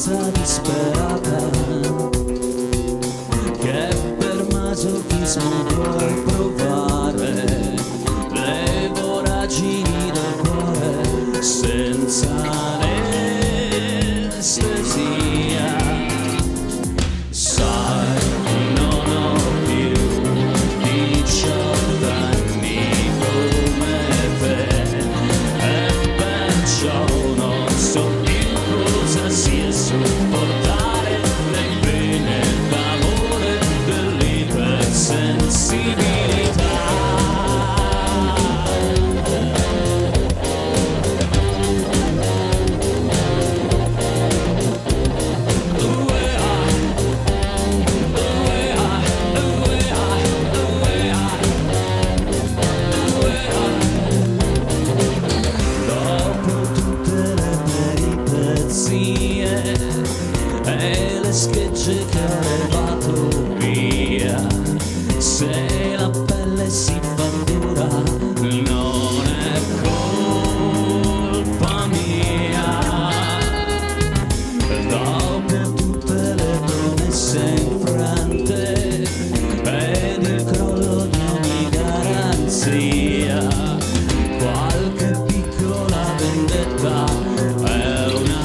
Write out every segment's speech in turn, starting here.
forza disperata che per masochismo vuoi provare le voragini del cuore senza anestesia. Sai, non ho più 18 anni come te e perciò non so più cosa sia sopportare le pene d'amore dell'ipersensibilità. E le schegge che ho levato via, se la pelle si fa dura non è colpa mia. Dopo tutte le promesse infrante ed il crollo di ogni garanzia, qualche piccola vendetta è una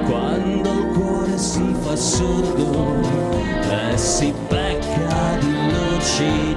quando il cuore si fa sordo e si becca di luci.